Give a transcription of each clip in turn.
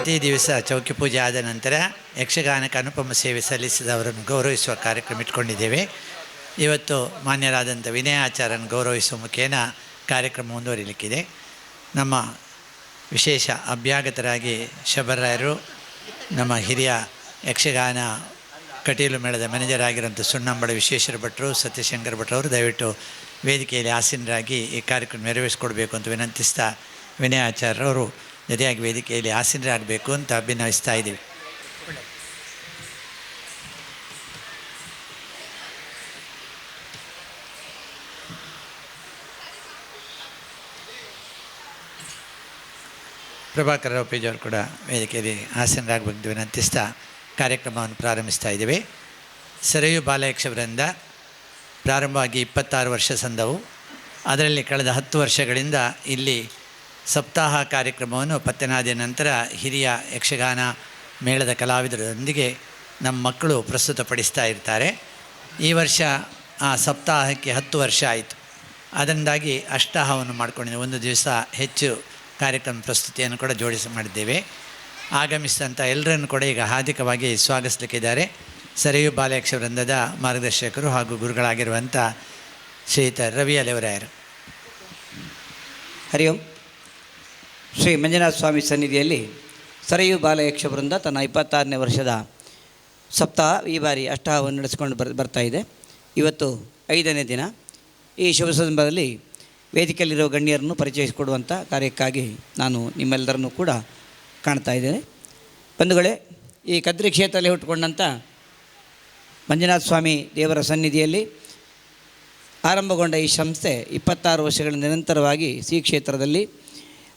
ಪ್ರತಿ ದಿವಸ ಚೌಕಿ ಪೂಜೆ ಆದ ನಂತರ ಯಕ್ಷಗಾನಕ್ಕೆ ಅನುಪಮ ಸೇವೆ ಸಲ್ಲಿಸಿದವರನ್ನು ಗೌರವಿಸುವ ಕಾರ್ಯಕ್ರಮ ಇಟ್ಕೊಂಡಿದ್ದೇವೆ. ಇವತ್ತು ಮಾನ್ಯರಾದಂಥ ವಿನಯ ಆಚಾರ್ಯನ ಗೌರವಿಸುವ ಮುಖೇನ ಕಾರ್ಯಕ್ರಮ ಮುಂದುವರಿಲಿಕ್ಕಿದೆ. ನಮ್ಮ ವಿಶೇಷ ಅಭ್ಯಾಗತರಾಗಿ ಶಬರ್ರಾಯರು, ನಮ್ಮ ಹಿರಿಯ ಯಕ್ಷಗಾನ ಕಟೀಲು ಮೇಳದ ಮ್ಯಾನೇಜರ್ ಆಗಿರೋಂಥ ಸುಣ್ಣಂಬಳ ವಿಶ್ವೇಶ್ವರ ಭಟ್ರು, ಸತ್ಯಶಂಕರ್ ಭಟ್ರವರು ದಯವಿಟ್ಟು ವೇದಿಕೆಯಲ್ಲಿ ಆಸೀನರಾಗಿ ಈ ಕಾರ್ಯಕ್ರಮ ನೆರವೇರಿಸ್ಕೊಡ್ಬೇಕು ಅಂತ ವಿನಂತಿಸ್ತಾ, ವಿನಯ ಆಚಾರ್ಯರವರು ಜೊತೆಯಾಗಿ ವೇದಿಕೆಯಲ್ಲಿ ಆಸೀನರಾಗಬೇಕು ಅಂತ ಅಭಿನಯಿಸ್ತಾ ಇದ್ದೀವಿ. ಪ್ರಭಾಕರ್ ರಾವ್ ಪೇಜಾವರು ಕೂಡ ವೇದಿಕೆಯಲ್ಲಿ ಆಸೀನರಾಗಬೇಕು ವಿನಂತಿಸ್ತಾ ಕಾರ್ಯಕ್ರಮವನ್ನು ಪ್ರಾರಂಭಿಸ್ತಾ ಇದ್ದೇವೆ. ಸರಯು ಬಾಲಯಕ್ಷ ವೃಂದ ಪ್ರಾರಂಭವಾಗಿ 26 ವರ್ಷ ಸಂದವು. ಅದರಲ್ಲಿ ಕಳೆದ 10 ವರ್ಷಗಳಿಂದ ಇಲ್ಲಿ ಸಪ್ತಾಹ ಕಾರ್ಯಕ್ರಮವನ್ನು ಪತ್ತೆನಾದ ನಂತರ ಹಿರಿಯ ಯಕ್ಷಗಾನ ಮೇಳದ ಕಲಾವಿದರೊಂದಿಗೆ ನಮ್ಮ ಮಕ್ಕಳು ಪ್ರಸ್ತುತಪಡಿಸ್ತಾ ಇರ್ತಾರೆ. ಈ ವರ್ಷ ಆ ಸಪ್ತಾಹಕ್ಕೆ 10 ವರ್ಷ ಆಯಿತು. ಅದರಿಂದಾಗಿ ಅಷ್ಟಾಹವನ್ನು ಮಾಡಿಕೊಂಡಿದ್ದೇವೆ. ಒಂದು ದಿವಸ ಹೆಚ್ಚು ಕಾರ್ಯಕ್ರಮ ಪ್ರಸ್ತುತಿಯನ್ನು ಕೂಡ ಮಾಡಿದ್ದೇವೆ. ಆಗಮಿಸಿದಂಥ ಎಲ್ಲರನ್ನು ಕೂಡ ಈಗ ಹಾರ್ದಿಕವಾಗಿ ಸ್ವಾಗತಿಸಲಿಕ್ಕಿದ್ದಾರೆ ಸರಯು ಬಾಲಯಕ್ಷ ವೃಂದದ ಮಾರ್ಗದರ್ಶಕರು ಹಾಗೂ ಗುರುಗಳಾಗಿರುವಂಥ ಶ್ರೀಯುತ ರವಿ ಅಲೆವರಾಯರು. ಹರಿ ಓಂ. ಶ್ರೀ ಮಂಜುನಾಥ ಸ್ವಾಮಿ ಸನ್ನಿಧಿಯಲ್ಲಿ ಸರಯು ಬಾಲಯಕ್ಷ ವೃಂದ ತನ್ನ 26ನೇ ವರ್ಷದ ಸಪ್ತಾಹ ಈ ಬಾರಿ ಅಷ್ಟಾಹವನ್ನು ನಡೆಸಿಕೊಂಡು ಬರ್ತಾ ಇದೆ. ಇವತ್ತು 5ನೇ ದಿನ. ಈ ಶುಭ ಸಂದರ್ಭದಲ್ಲಿ ವೇದಿಕೆಯಲ್ಲಿರೋ ಗಣ್ಯರನ್ನು ಪರಿಚಯಿಸಿಕೊಡುವಂಥ ಕಾರ್ಯಕ್ಕಾಗಿ ನಾನು ನಿಮ್ಮೆಲ್ಲರನ್ನೂ ಕೂಡ ಕಾಣ್ತಾ ಇದ್ದೇನೆ. ಬಂಧುಗಳೇ, ಈ ಕದ್ರಿ ಕ್ಷೇತ್ರದಲ್ಲಿ ಹುಟ್ಟುಕೊಂಡಂಥ ಮಂಜುನಾಥ ಸ್ವಾಮಿ ದೇವರ ಸನ್ನಿಧಿಯಲ್ಲಿ ಆರಂಭಗೊಂಡ ಈ ಸಂಸ್ಥೆ 26 ವರ್ಷಗಳ ನಿರಂತರವಾಗಿ ಶ್ರೀ ಕ್ಷೇತ್ರದಲ್ಲಿ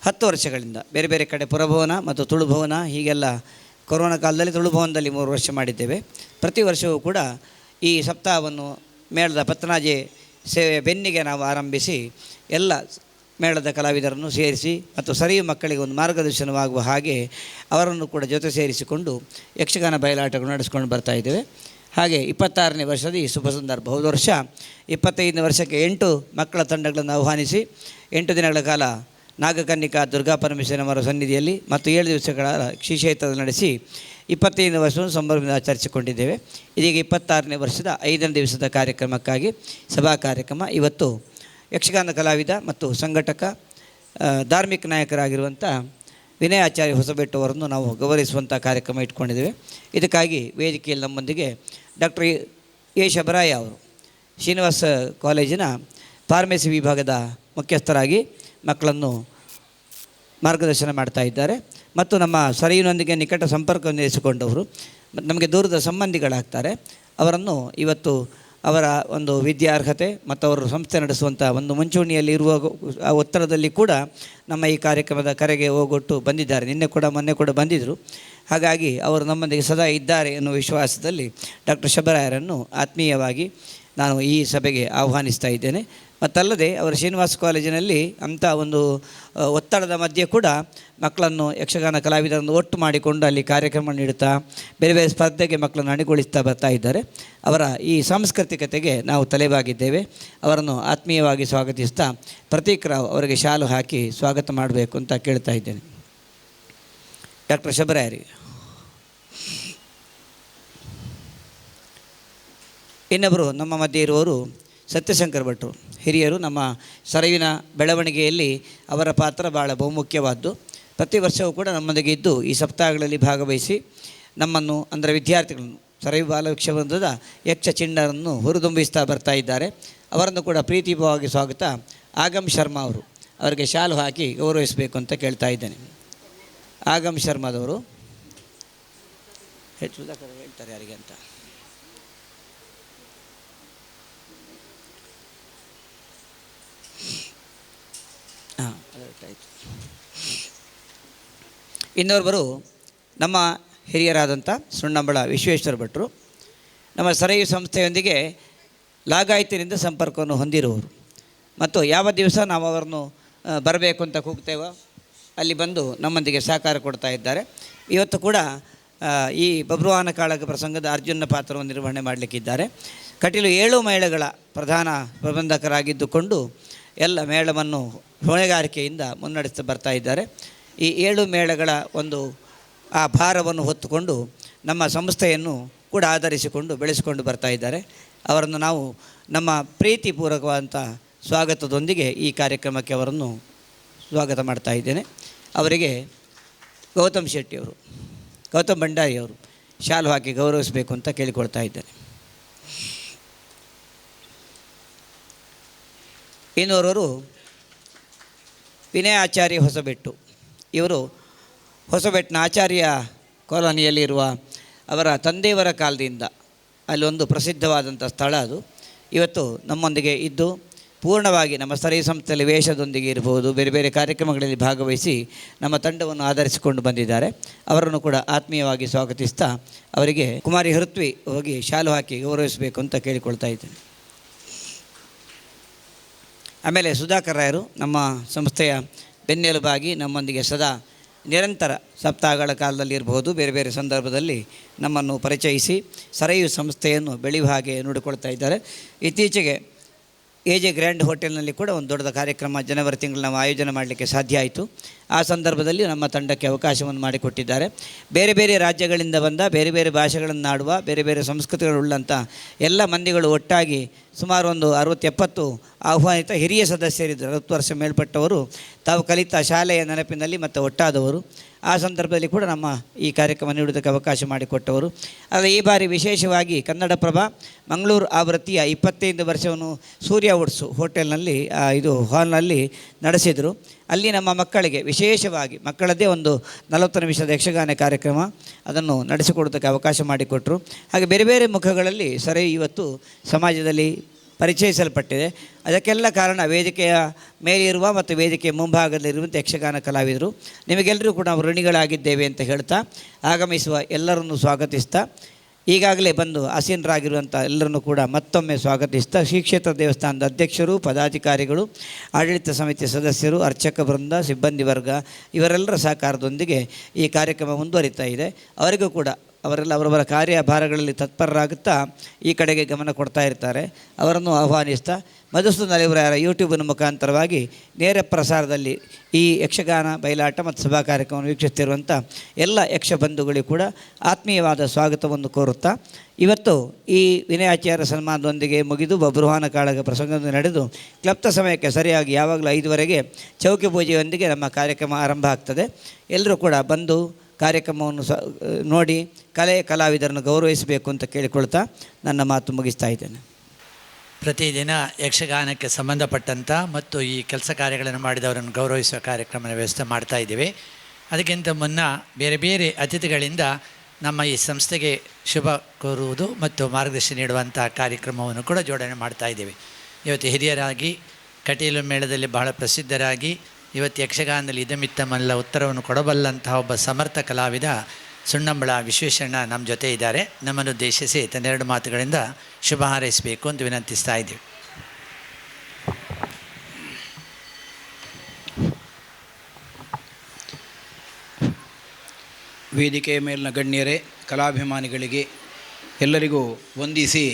10 ವರ್ಷಗಳಿಂದ ಬೇರೆ ಬೇರೆ ಕಡೆ ಪುರಭವನ ಮತ್ತು ತುಳುಭವನ ಹೀಗೆಲ್ಲ ಕೊರೋನಾ ಕಾಲದಲ್ಲಿ ತುಳುಭವನದಲ್ಲಿ 3 ವರ್ಷ ಮಾಡಿದ್ದೇವೆ. ಪ್ರತಿ ವರ್ಷವೂ ಕೂಡ ಈ ಸಪ್ತಾಹವನ್ನು ಮೇಳದ ಪತ್ತನಾಜೆ ಸೇವೆ ಬೆನ್ನಿಗೆ ನಾವು ಆರಂಭಿಸಿ ಎಲ್ಲ ಮೇಳದ ಕಲಾವಿದರನ್ನು ಸೇರಿಸಿ ಮತ್ತು ಸರಿಯು ಮಕ್ಕಳಿಗೆ ಒಂದು ಮಾರ್ಗದರ್ಶನವಾಗುವ ಹಾಗೆ ಅವರನ್ನು ಕೂಡ ಜೊತೆ ಸೇರಿಸಿಕೊಂಡು ಯಕ್ಷಗಾನ ಬಯಲಾಟಗಳು ನಡೆಸ್ಕೊಂಡು ಬರ್ತಾ ಇದ್ದೇವೆ. ಹಾಗೆ 26ನೇ ವರ್ಷದ ಈ ಶುಭ ಸಂದರ್ಭ. ಹೋದ ವರ್ಷ 25ನೇ ವರ್ಷಕ್ಕೆ 8 ಮಕ್ಕಳ ತಂಡಗಳನ್ನು ಆಹ್ವಾನಿಸಿ 8 ದಿನಗಳ ಕಾಲ ನಾಗಕನ್ನಿಕಾ ದುರ್ಗಾ ಪರಮೇಶ್ವರನವರ ಸನ್ನಿಧಿಯಲ್ಲಿ ಮತ್ತು 7 ದಿವಸಗಳ ಶ್ರೀಕ್ಷೇತ್ರದಲ್ಲಿ ನಡೆಸಿ 25ನೇ ವರ್ಷವನ್ನು ಸಂಭ್ರಮದಿಂದ ಆಚರಿಸಿಕೊಂಡಿದ್ದೇವೆ. ಇದೀಗ 26ನೇ ವರ್ಷದ 5ನೇ ದಿವಸದ ಕಾರ್ಯಕ್ರಮಕ್ಕಾಗಿ ಸಭಾ ಕಾರ್ಯಕ್ರಮ. ಇವತ್ತು ಯಕ್ಷಗಾನ ಕಲಾವಿದ ಮತ್ತು ಸಂಘಟಕ ಧಾರ್ಮಿಕ ನಾಯಕರಾಗಿರುವಂಥ ವಿನಯ ಆಚಾರ್ಯ ಹೊಸಬೆಟ್ಟು ಅವರನ್ನು ನಾವು ಗೌರವಿಸುವಂಥ ಕಾರ್ಯಕ್ರಮ ಇಟ್ಕೊಂಡಿದ್ದೇವೆ. ಇದಕ್ಕಾಗಿ ವೇದಿಕೆಯಲ್ಲಿ ನಮ್ಮೊಂದಿಗೆ ಡಾಕ್ಟರ್ ಎ ಶಬರಾಯ ಅವರು ಶ್ರೀನಿವಾಸ ಕಾಲೇಜಿನ ಫಾರ್ಮಸಿ ವಿಭಾಗದ ಮುಖ್ಯಸ್ಥರಾಗಿ ಮಕ್ಕಳನ್ನು ಮಾರ್ಗದರ್ಶನ ಮಾಡ್ತಾ ಇದ್ದಾರೆ. ಮತ್ತು ನಮ್ಮ ಸರಯುನೊಂದಿಗೆ ನಿಕಟ ಸಂಪರ್ಕವನ್ನು ಇರಿಸಿಕೊಂಡವರು ನಮಗೆ ದೂರದ ಸಂಬಂಧಿಗಳಾಗ್ತಾರೆ. ಅವರನ್ನು ಇವತ್ತು ಅವರ ಒಂದು ವಿದ್ಯಾರ್ಹತೆ ಮತ್ತು ಅವರು ಸಂಸ್ಥೆ ನಡೆಸುವಂಥ ಒಂದು ಮುಂಚೂಣಿಯಲ್ಲಿ ಇರುವ ಒತ್ತಡದಲ್ಲಿ ಕೂಡ ನಮ್ಮ ಈ ಕಾರ್ಯಕ್ರಮದ ಕರೆಗೆ ಹೋಗೊಟ್ಟು ಬಂದಿದ್ದಾರೆ. ಮೊನ್ನೆ ಕೂಡ ಬಂದಿದ್ದರು. ಹಾಗಾಗಿ ಅವರು ನಮ್ಮೊಂದಿಗೆ ಸದಾ ಇದ್ದಾರೆ ಎನ್ನುವ ವಿಶ್ವಾಸದಲ್ಲಿ ಡಾಕ್ಟರ್ ಶಬರಾಯರನ್ನು ಆತ್ಮೀಯವಾಗಿ ನಾನು ಈ ಸಭೆಗೆ ಆಹ್ವಾನಿಸ್ತಾ ಇದ್ದೇನೆ. ಮತ್ತಲ್ಲದೆ ಅವರು ಶ್ರೀನಿವಾಸ ಕಾಲೇಜಿನಲ್ಲಿ ಅಂಥ ಒಂದು ಒತ್ತಡದ ಮಧ್ಯೆ ಕೂಡ ಮಕ್ಕಳನ್ನು ಯಕ್ಷಗಾನ ಕಲಾವಿದರನ್ನು ಒಟ್ಟು ಮಾಡಿಕೊಂಡು ಅಲ್ಲಿ ಕಾರ್ಯಕ್ರಮ ನೀಡುತ್ತಾ ಬೇರೆ ಬೇರೆ ಸ್ಪರ್ಧೆಗೆ ಮಕ್ಕಳನ್ನು ಅಣಿಗೊಳಿಸ್ತಾ ಬರ್ತಾ ಇದ್ದಾರೆ. ಅವರ ಈ ಸಾಂಸ್ಕೃತಿಕತೆಗೆ ನಾವು ತಲೆಬಾಗಿದ್ದೇವೆ. ಅವರನ್ನು ಆತ್ಮೀಯವಾಗಿ ಸ್ವಾಗತಿಸ್ತಾ ಪ್ರತೀಕ್ ರಾವ್ ಅವರಿಗೆ ಶಾಲು ಹಾಕಿ ಸ್ವಾಗತ ಮಾಡಬೇಕು ಅಂತ ಕೇಳ್ತಾ ಇದ್ದೇನೆ. ಡಾಕ್ಟರ್ ಶಬರಾಯರಿ. ಇನ್ನೊಬ್ಬರು ನಮ್ಮ ಮಧ್ಯೆ ಇರುವವರು ಸತ್ಯಶಂಕರ್ ಭಟ್ರು, ಹಿರಿಯರು. ನಮ್ಮ ಸರಯುವಿನ ಬೆಳವಣಿಗೆಯಲ್ಲಿ ಅವರ ಪಾತ್ರ ಭಾಳ ಬಹುಮುಖ್ಯವಾದ್ದು. ಪ್ರತಿ ವರ್ಷವೂ ಕೂಡ ನಮ್ಮೊಂದಿಗೆ ಇದ್ದು ಈ ಸಪ್ತಾಹಗಳಲ್ಲಿ ಭಾಗವಹಿಸಿ ನಮ್ಮನ್ನು ಅಂದರೆ ವಿದ್ಯಾರ್ಥಿಗಳನ್ನು ಸರಯು ಬಾಲಯಕ್ಷ ವೃಂದದ ಯಕ್ಷ ಚಿಣ್ಣರನ್ನು ಹುರಿದುಂಬಿಸ್ತಾ ಬರ್ತಾ ಇದ್ದಾರೆ. ಅವರನ್ನು ಕೂಡ ಪ್ರೀತಿಭಾವವಾಗಿ ಸ್ವಾಗತ. ಆಗಮ್ ಶರ್ಮಾ ಅವರು, ಅವರಿಗೆ ಶಾಲು ಹಾಕಿ ಗೌರವಿಸಬೇಕು ಅಂತ ಕೇಳ್ತಾ ಇದ್ದೇನೆ. ಆಗಮ್ ಶರ್ಮಾದವರು ಹೆಚ್ಚು ಹೇಳ್ತಾರೆ ಯಾರಿಗೆ ಅಂತ. ಇನ್ನೊಬ್ಬರು ನಮ್ಮ ಹಿರಿಯರಾದಂಥ ಸುಣ್ಣಂಬಳ ವಿಶ್ವೇಶ್ವರ ಭಟ್ರು ನಮ್ಮ ಸರಯು ಸಂಸ್ಥೆಯೊಂದಿಗೆ ಲಾಗಾಯತಿನಿಂದ ಸಂಪರ್ಕವನ್ನು ಹೊಂದಿರುವವರು ಮತ್ತು ಯಾವ ದಿವಸ ನಾವು ಅವರನ್ನು ಬರಬೇಕು ಅಂತ ಕೂಗ್ತೇವೋ ಅಲ್ಲಿ ಬಂದು ನಮ್ಮೊಂದಿಗೆ ಸಹಕಾರ ಕೊಡ್ತಾ ಇದ್ದಾರೆ. ಇವತ್ತು ಕೂಡ ಈ ಬಬ್ರುವಾಹನ ಕಾಳಗ ಪ್ರಸಂಗದ ಅರ್ಜುನ ಪಾತ್ರವನ್ನು ನಿರ್ವಹಣೆ ಮಾಡಲಿಕ್ಕಿದ್ದಾರೆ. ಕಟೀಲು 7 ಮೇಳಗಳ ಪ್ರಧಾನ ಪ್ರಬಂಧಕರಾಗಿದ್ದುಕೊಂಡು ಎಲ್ಲ ಮೇಳವನ್ನು ಹೊಣೆಗಾರಿಕೆಯಿಂದ ಮುನ್ನಡೆಸ್ತಾ ಬರ್ತಾ ಇದ್ದಾರೆ. ಈ 7 ಮೇಳಗಳ ಒಂದು ಆ ಭಾರವನ್ನು ಹೊತ್ತುಕೊಂಡು ನಮ್ಮ ಸಂಸ್ಥೆಯನ್ನು ಕೂಡ ಆಧರಿಸಿಕೊಂಡು ಬೆಳೆಸಿಕೊಂಡು ಬರ್ತಾ ಇದ್ದಾರೆ. ಅವರನ್ನು ನಾವು ನಮ್ಮ ಪ್ರೀತಿಪೂರ್ವಕವಾದಂಥ ಸ್ವಾಗತದೊಂದಿಗೆ ಈ ಕಾರ್ಯಕ್ರಮಕ್ಕೆ ಅವರನ್ನು ಸ್ವಾಗತ ಮಾಡ್ತಾ ಇದ್ದೇನೆ. ಅವರಿಗೆ ಗೌತಮ್ ಶೆಟ್ಟಿಯವರು, ಗೌತಮ್ ಭಂಡಾರಿಯವರು ಶಾಲು ಹಾಕಿ ಗೌರವಿಸಬೇಕು ಅಂತ ಕೇಳಿಕೊಳ್ತಾ ಇದ್ದೇನೆ. ಇನ್ನೋರವರು ವಿನಯ ಆಚಾರ್ಯ ಹೊಸಬೆಟ್ಟು. ಇವರು ಹೊಸಬೆಟ್ಟಿನ ಆಚಾರ್ಯ ಕಾಲೋನಿಯಲ್ಲಿರುವ ಅವರ ತಂದೆಯವರ ಕಾಲದಿಂದ ಅಲ್ಲೊಂದು ಪ್ರಸಿದ್ಧವಾದಂಥ ಸ್ಥಳ ಅದು. ಇವತ್ತು ನಮ್ಮೊಂದಿಗೆ ಇದ್ದು ಪೂರ್ಣವಾಗಿ ನಮ್ಮ ಸರಯು ಸಂಸ್ಥೆಯಲ್ಲಿ ವೇಷದೊಂದಿಗೆ ಇರಬಹುದು, ಬೇರೆ ಬೇರೆ ಕಾರ್ಯಕ್ರಮಗಳಲ್ಲಿ ಭಾಗವಹಿಸಿ ನಮ್ಮ ತಂಡವನ್ನು ಆಧರಿಸಿಕೊಂಡು ಬಂದಿದ್ದಾರೆ. ಅವರನ್ನು ಕೂಡ ಆತ್ಮೀಯವಾಗಿ ಸ್ವಾಗತಿಸ್ತಾ ಅವರಿಗೆ ಕುಮಾರಿ ಹೃತ್ವಿ ಹೋಗಿ ಶಾಲು ಹಾಕಿ ಗೌರವಿಸಬೇಕು ಅಂತ ಕೇಳಿಕೊಳ್ತಾ ಇದ್ದೇನೆ. ಆಮೇಲೆ ಸುಧಾಕರ್ ರಾಯರು ನಮ್ಮ ಸಂಸ್ಥೆಯ ಬೆನ್ನೆಲುಬಾಗಿ ನಮ್ಮೊಂದಿಗೆ ಸದಾ ನಿರಂತರ ಸಪ್ತಾಹಗಳ ಕಾಲದಲ್ಲಿ ಇರಬಹುದು, ಬೇರೆ ಬೇರೆ ಸಂದರ್ಭದಲ್ಲಿ ನಮ್ಮನ್ನು ಪರಿಚಯಿಸಿ ಸರಯು ಸಂಸ್ಥೆಯನ್ನು ಬೆಳೆಯುವ ಹಾಗೆ ನೋಡಿಕೊಳ್ತಾ ಇದ್ದಾರೆ. ಇತ್ತೀಚೆಗೆ ಎಜೆ ಗ್ರ್ಯಾಂಡ್ ಹೋಟೆಲ್ನಲ್ಲಿ ಕೂಡ ಒಂದು ದೊಡ್ಡ ಕಾರ್ಯಕ್ರಮ ಜನವರಿ ತಿಂಗಳು ನಾವು ಆಯೋಜನೆ ಮಾಡಲಿಕ್ಕೆ ಸಾಧ್ಯ ಆಯಿತು. ಆ ಸಂದರ್ಭದಲ್ಲಿ ನಮ್ಮ ತಂಡಕ್ಕೆ ಅವಕಾಶವನ್ನು ಮಾಡಿಕೊಟ್ಟಿದ್ದಾರೆ. ಬೇರೆ ಬೇರೆ ರಾಜ್ಯಗಳಿಂದ ಬಂದ, ಬೇರೆ ಬೇರೆ ಭಾಷೆಗಳನ್ನಾಡುವ, ಬೇರೆ ಬೇರೆ ಸಂಸ್ಕೃತಿಗಳುಳ್ಳಂಥ ಎಲ್ಲ ಮಂದಿಗಳು ಒಟ್ಟಾಗಿ ಸುಮಾರು ಒಂದು 60-70 ಆಹ್ವಾನಿತ ಹಿರಿಯ ಸದಸ್ಯರಿದ್ದರು. 60 ವರ್ಷ ಮೇಲ್ಪಟ್ಟವರು ತಾವು ಕಲಿತ ಶಾಲೆಯ ನೆನಪಿನಲ್ಲಿ ಮತ್ತು ಒಟ್ಟಾದವರು. ಆ ಸಂದರ್ಭದಲ್ಲಿ ಕೂಡ ನಮ್ಮ ಈ ಕಾರ್ಯಕ್ರಮ ನೀಡುವುದಕ್ಕೆ ಅವಕಾಶ ಮಾಡಿಕೊಟ್ಟವರು. ಆದರೆ ಈ ಬಾರಿ ವಿಶೇಷವಾಗಿ ಕನ್ನಡಪ್ರಭ ಮಂಗಳೂರು ಆವೃತ್ತಿಯ 25 ವರ್ಷವನ್ನು ಸೂರ್ಯ ವುಡ್ಸು ಹೋಟೆಲ್ನಲ್ಲಿ ಇದು ಹಾಲ್ನಲ್ಲಿ ನಡೆಸಿದರು. ಅಲ್ಲಿ ನಮ್ಮ ಮಕ್ಕಳಿಗೆ ವಿಶೇಷವಾಗಿ ಮಕ್ಕಳದ್ದೇ ಒಂದು 40 ನಿಮಿಷದ ಯಕ್ಷಗಾನ ಕಾರ್ಯಕ್ರಮ ಅದನ್ನು ನಡೆಸಿಕೊಡೋದಕ್ಕೆ ಅವಕಾಶ ಮಾಡಿಕೊಟ್ಟರು. ಹಾಗೆ ಬೇರೆ ಬೇರೆ ಮುಖಗಳಲ್ಲಿ ಸರಿ ಇವತ್ತು ಸಮಾಜದಲ್ಲಿ ಪರಿಚಯಿಸಲ್ಪಟ್ಟಿದೆ. ಅದಕ್ಕೆಲ್ಲ ಕಾರಣ ವೇದಿಕೆಯ ಮೇಲಿರುವ ಮತ್ತು ವೇದಿಕೆಯ ಮುಂಭಾಗದಲ್ಲಿರುವಂಥ ಯಕ್ಷಗಾನ ಕಲಾವಿದರು. ನಿಮಗೆಲ್ಲರೂ ಕೂಡ ನಾವು ಋಣಿಗಳಾಗಿದ್ದೇವೆ ಅಂತ ಹೇಳ್ತಾ ಆಗಮಿಸುವ ಎಲ್ಲರನ್ನು ಸ್ವಾಗತಿಸ್ತಾ, ಈಗಾಗಲೇ ಬಂದು ಆಸೀನರಾಗಿರುವಂಥ ಎಲ್ಲರನ್ನೂ ಕೂಡ ಮತ್ತೊಮ್ಮೆ ಸ್ವಾಗತಿಸ್ತಾ, ಶ್ರೀ ಕ್ಷೇತ್ರ ದೇವಸ್ಥಾನದ ಅಧ್ಯಕ್ಷರು, ಪದಾಧಿಕಾರಿಗಳು, ಆಡಳಿತ ಸಮಿತಿ ಸದಸ್ಯರು, ಅರ್ಚಕ ವೃಂದ, ಸಿಬ್ಬಂದಿ ವರ್ಗ ಇವರೆಲ್ಲರ ಸಹಕಾರದೊಂದಿಗೆ ಈ ಕಾರ್ಯಕ್ರಮ ಮುಂದುವರಿತಾ ಇದೆ. ಅವರಿಗೂ ಕೂಡ ಅವರೆಲ್ಲ ಅವರವರ ಕಾರ್ಯಭಾರಗಳಲ್ಲಿ ತತ್ಪರರಾಗುತ್ತಾ ಈ ಕಡೆಗೆ ಗಮನ ಕೊಡ್ತಾ ಇರ್ತಾರೆ. ಅವರನ್ನು ಆಹ್ವಾನಿಸ್ತಾ ಮಧುಸೂದನ ಅಲಿವರಾಯರ ಯೂಟ್ಯೂಬಿನ ಮುಖಾಂತರವಾಗಿ ನೇರ ಪ್ರಸಾರದಲ್ಲಿ ಈ ಯಕ್ಷಗಾನ ಬಯಲಾಟ ಮತ್ತು ಸಭಾ ಕಾರ್ಯಕ್ರಮವನ್ನು ವೀಕ್ಷಿಸ್ತಿರುವಂಥ ಎಲ್ಲ ಯಕ್ಷ ಬಂಧುಗಳಿಗೂ ಕೂಡ ಆತ್ಮೀಯವಾದ ಸ್ವಾಗತವನ್ನು ಕೋರುತ್ತಾ, ಇವತ್ತು ಈ ವಿನಯಾಚಾರ್ಯ ಸನ್ಮಾನದೊಂದಿಗೆ ಮುಗಿದು ಬಬ್ರುವಾಹನ ಕಾಳಗ ಪ್ರಸಂಗದ ನಡೆದು ಕ್ಲಪ್ತ ಸಮಯಕ್ಕೆ ಸರಿಯಾಗಿ ಯಾವಾಗಲೂ 5ವರೆಗೆ ಚೌಕಿ ಪೂಜೆಯೊಂದಿಗೆ ನಮ್ಮ ಕಾರ್ಯಕ್ರಮ ಆರಂಭ ಆಗ್ತದೆ. ಎಲ್ಲರೂ ಕೂಡ ಬಂದು ಕಾರ್ಯಕ್ರಮವನ್ನು ನೋಡಿ ಕಲಾವಿದರನ್ನು ಗೌರವಿಸಬೇಕು ಅಂತ ಕೇಳಿಕೊಳ್ತಾ ನನ್ನ ಮಾತು ಮುಗಿಸ್ತಾ ಇದ್ದೇನೆ. ಪ್ರತಿದಿನ ಯಕ್ಷಗಾನಕ್ಕೆ ಸಂಬಂಧಪಟ್ಟಂಥ ಮತ್ತು ಈ ಕೆಲಸ ಕಾರ್ಯಗಳನ್ನು ಮಾಡಿದವರನ್ನು ಗೌರವಿಸುವ ಕಾರ್ಯಕ್ರಮದ ವ್ಯವಸ್ಥೆ ಮಾಡ್ತಾ ಇದ್ದೀವಿ. ಅದಕ್ಕಿಂತ ಮುನ್ನ ಬೇರೆ ಬೇರೆ ಅತಿಥಿಗಳಿಂದ ನಮ್ಮ ಈ ಸಂಸ್ಥೆಗೆ ಶುಭ ಕೋರುವುದು ಮತ್ತು ಮಾರ್ಗದರ್ಶನ ನೀಡುವಂಥ ಕಾರ್ಯಕ್ರಮವನ್ನು ಕೂಡ ಜೋಡಣೆ ಮಾಡ್ತಾ ಇದ್ದೀವಿ. ಇವತ್ತು ಹಿರಿಯರಾಗಿ ಕಟೀಲು ಮೇಳದಲ್ಲಿ ಬಹಳ ಪ್ರಸಿದ್ಧರಾಗಿ ಇವತ್ತು ಯಕ್ಷಗಾನದಲ್ಲಿ ಇದಮಿತ್ತಮಲ್ಲ ಉತ್ತರವನ್ನು ಕೊಡಬಲ್ಲಂತಹ ಒಬ್ಬ ಸಮರ್ಥ ಕಲಾವಿದ ಸುಣ್ಣಂಬಳ ವಿಶ್ವೇಶಣ್ಣ ನಮ್ಮ ಜೊತೆ ಇದ್ದಾರೆ. ನಮ್ಮನ್ನು ಉದ್ದೇಶಿಸಿ ತನ್ನೆರಡು ಮಾತುಗಳಿಂದ ಶುಭ ಹಾರೈಸಬೇಕು ಅಂತ ವಿನಂತಿಸ್ತಾ ಇದ್ದೀವಿ. ವೇದಿಕೆಯ ಮೇಲಿನ ಗಣ್ಯರೇ, ಕಲಾಭಿಮಾನಿಗಳಿಗೆ ಎಲ್ಲರಿಗೂ ವಂದಿಸಿ